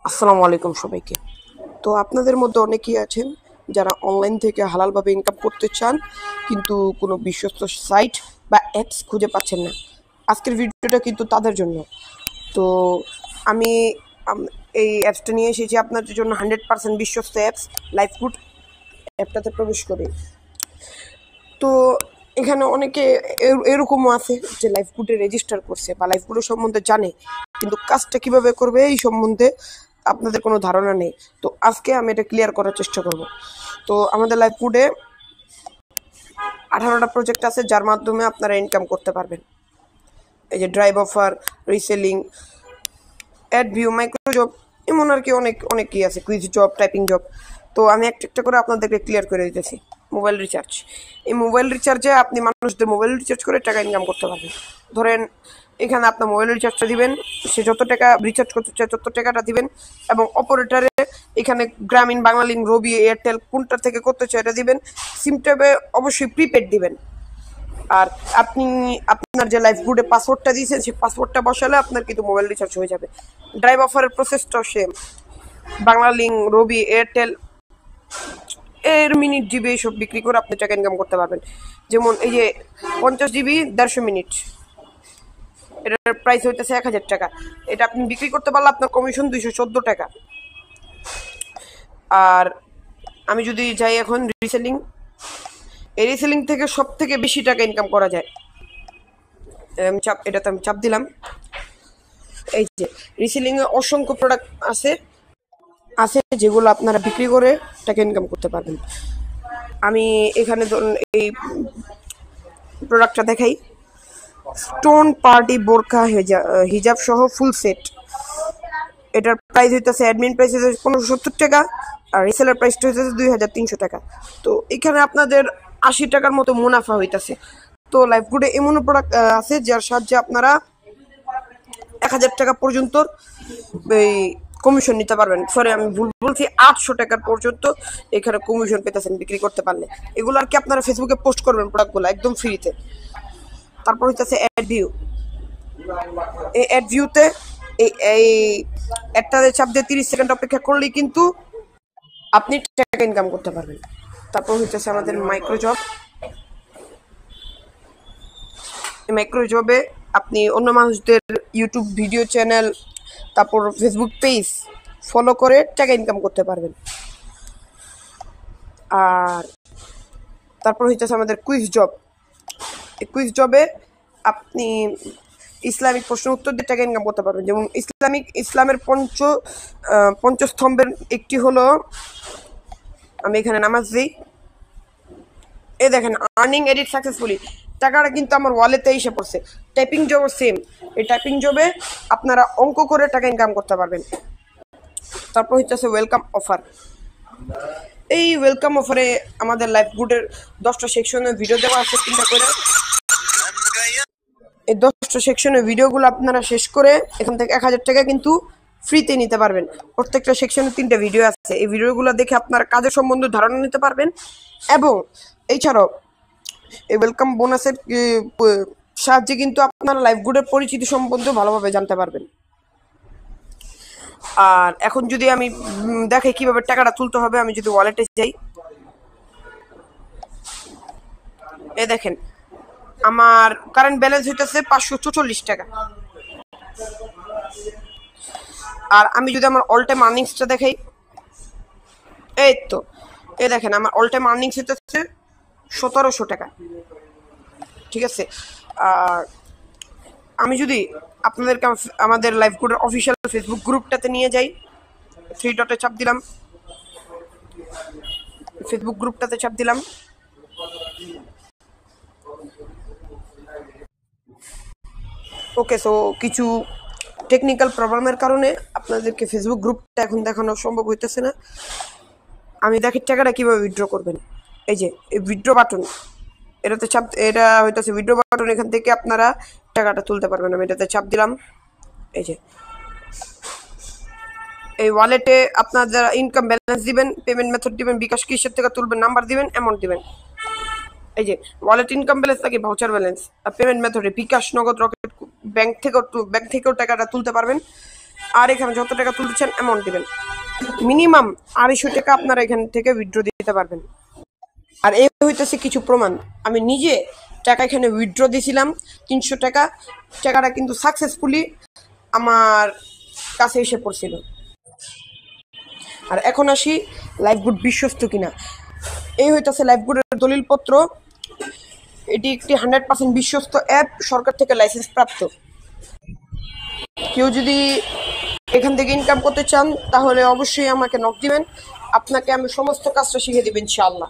আসসালামু আলাইকুম সবাইকে। তো আপনাদের মধ্যে অনেকেই আছেন যারা অনলাইন থেকে হালালভাবে ইনকাম করতে চান, কিন্তু কোনো বিশ্বস্ত সাইট বা অ্যাপস খুঁজে পাচ্ছেন না। আজকের ভিডিওটা কিন্তু তাদের জন্য। তো আমি এই অ্যাপসটা নিয়ে এসেছি আপনাদের জন্য। 100% বিশ্বস্ত অ্যাপস লাইফগুড অ্যাপটাতে প্রবেশ করে। তো এখানে অনেকে এরকমও আছে যে লাইফগুডে রেজিস্টার করছে বা লাইফগুডের সম্বন্ধে জানে, কিন্তু কাজটা কিভাবে করবে এই সম্বন্ধে আপনাদের কোনো ধারণা নেই। তো আজকে আমি এটা ক্লিয়ার করার চেষ্টা করব। তো আমাদের লাইফগুডে 18টা প্রজেক্ট আছে যার মাধ্যমে আপনারা ইনকাম করতে পারবেন। এই যে drive offer, reselling, add view, micro job, এমন আর কি অনেকই আছে, কুইজ জব, টাইপিং জব। তো আমি একটা করে আপনাদেরকে ক্লিয়ার করে দিতেছি। মোবাইল রিচার্জ, এই মোবাইল রিচার্জে আপনি মানুষদের মোবাইল রিচার্জ করে টাকা ইনকাম করতে পারবেন। ধরেন এখানে আপনার মোবাইল রিচার্জটা দিবেন, সে যত টাকা রিচার্জ করতে চায় তত টাকাটা দিবেন, এবং অপারেটারে এখানে গ্রামীণ, বাংলালিংক, রবি, এয়ারটেল কোনটা থেকে করতে চায় এটা দিবেন। সিম ট্যাবে অবশ্যই প্রিপেড দিবেন। আর আপনি আপনার যে লাইফগুডে পাসওয়ার্ডটা দিয়েছেন সেই পাসওয়ার্ডটা বসালে আপনার কিন্তু মোবাইল রিচার্জ হয়ে যাবে। ড্রাইভ অফারের প্রসেসটাও সেম। বাংলালিংক, রবি, এয়ারটেল এর মিনিট জিবি এইসব বিক্রি করে আপনি টাকা ইনকাম করতে পারবেন। যেমন এই যে 50 জিবি 150 মিনিট, এটার প্রাইস হইতেছে 1000 টাকা। এটা আপনি বিক্রি করতে পারলে আপনার কমিশন 214 টাকা। আর আমি যদি যাই এখন রিসেলিং, এই রিসেলিং থেকে সব থেকে বেশি টাকা ইনকাম করা যায়। এটাতে আমি চাপ দিলাম। এই যে রিসেলিং এ অসংখ্য প্রোডাক্ট আছে যেগুলো আপনারা বিক্রি করে টাকা ইনকাম করতে পারবেন। আমি এখানে এই প্রোডাক্টটা দেখাই। স্টোন পার্টি বোরখা হিজাব সহ ফুল সেট। এটার প্রাইস হইতেছে, অ্যাডমিন প্রাইস হইতেছে 1570 টাকা, আর রিসেলার প্রাইসটা হইতেছে 2300 টাকা। তো এখানে আপনাদের 80 টাকার মতো মুনাফা হইতেছে। তো লাইফগুডে এমনও প্রোডাক্ট আছে যার সাহায্যে আপনারা 1000 টাকা পর্যন্ত এই কমিশন নিতে পারবেন। সরি, আমি ভুল বলছি, 800 টাকার পর্যন্ত এখানে কমিশন পেতেছেন বিক্রি করতে পারলে। এগুলো আর কি আপনারা ফেসবুকে পোস্ট করবেন প্রোডাক্টগুলো একদম ফ্রিতে। তারপর হইতেছে অ্যাড ভিউ। এই অ্যাড ভিউতে এই একটাতে চাপ দিয়ে 30 সেকেন্ড অপেক্ষা করলেই কিন্তু আপনি টাকা ইনকাম করতে পারবেন। তারপর হইতেছে আমাদের মাইক্রো জব। এই মাইক্রো জবে আপনি অন্য মানুষদের ইউটিউব ভিডিও চ্যানেল, তারপর ফেসবুক পেজ ফলো করে টাকা ইনকাম করতে পারবেন। আর তারপর হইতেছে আমাদের কুইজ জব। এই কুইজ জবে আপনি ইসলামিক প্রশ্ন উত্তর দিয়ে টাকা ইনকাম করতে পারবেন। যেমন ইসলামের পঞ্চস্তম্ভের একটি হলো, আমি এখানে নামাজ দিই, এই দেখেন আর্নিং এডিট সাকসেসফুলি, টাকাটা কিন্তু আমার ওয়ালেটে এসে পড়ছে। টাইপিং জবও সেম। এই টাইপিং জবে আপনারা অঙ্ক করে টাকা ইনকাম করতে পারবেন। তারপর হচ্ছে ওয়েলকাম অফার। এই ওয়েলকাম অফারে আমাদের লাইফগুডের 10টা সেকশনে ভিডিও দেওয়া আছে। চিন্তা করে এই 10টা সেকশনের ভিডিওগুলো আপনারা শেষ করে এখান থেকে 1000 টাকা কিন্তু ফ্রিতে নিতে পারবেন। প্রত্যেকটা সেকশনে 3টা ভিডিও আছে। এই ভিডিওগুলো দেখে আপনারা কাজের সম্বন্ধে ধারণা নিতে পারবেন, এবং এছাড়াও এই ওয়েলকাম বোনাসের সাহায্যে কিন্তু আপনারা লাইফগুডের পরিচিতি সম্বন্ধে ভালোভাবে জানতে পারবেন। আর এখন যদি আমি দেখাই কিভাবে টাকাটা তুলতে হবে, আমি যদি ওয়ালেটে যাই, এ দেখেন আমার কারেন্ট ব্যালেন্স হইতেছে 544 টাকা। আর আমি যদি আমার অল টাইম আর্নিংসটা দেখাই, এই তো এ দেখেন আমার অল টাইম আর্নিংস হইতেছে 1700 টাকা। ঠিক আছে। আর আমি যদি আপনাদেরকে আমাদের লাইফগুডের অফিসিয়াল ফেসবুক গ্রুপটাতে নিয়ে যাই, 3 ডটে চাপ দিলাম, ফেসবুক গ্রুপটাতে চাপ দিলাম। ওকে, সো কিছু টেকনিক্যাল প্রবলেমের কারণে আপনাদেরকে ফেসবুক গ্রুপটা এখন দেখানো সম্ভব হইতেছে না। আমি দেখি টাকাটা কিভাবে উইথড্র করবেন। এই যে এই উইথড্র বাটন, এটাতে চাপ, এটা হইতেছে উইথড্র বাটন। এখান থেকে আপনারা টাকাটা তুলতে পারবেন। আমি এটাতে চাপ দিলাম। এই যে এই ওয়ালেটে আপনার যারা ইনকাম ব্যালেন্স দিবেন, পেমেন্ট মেথড দিবেন, বিকাশ কিসের থেকে তুলবেন, নাম্বার দিবেন, অ্যামাউন্ট দিবেন। এই যে ওয়ালেট ইনকাম ব্যালেন্স নাকি ভাউচার ব্যালেন্স, আর পেমেন্ট মেথডে বিকাশ, নগদ, রকেট, ব্যাংক থেকেও টাকাটা তুলতে পারবেন। আর এখানে যত টাকা তুলতে চান অ্যামাউন্ট দিবেন। মিনিমাম 250 টাকা আপনারা এখান থেকে উইথড্র দিতে পারবেন। আর এই হইতেছে কিছু প্রমাণ, আমি নিজে টাকা এখানে উইথড্র দিয়েছিলাম 300 টাকা, টাকাটা কিন্তু সাকসেসফুলি আমার কাছে এসে পড়ছিল। আর এখন আসি লাইফগুড বিশ্বস্ত কিনা। এই হইতেছে লাইফগুডের দলিলপত্র। এটি একটি 100% বিশ্বস্ত অ্যাপ, সরকার থেকে লাইসেন্স প্রাপ্ত। কেউ যদি এখান থেকে ইনকাম করতে চান তাহলে অবশ্যই আমাকে নক দিবেন, আপনাকে আমি সমস্ত কাজটা শিখিয়ে দেব ইনশাআল্লাহ।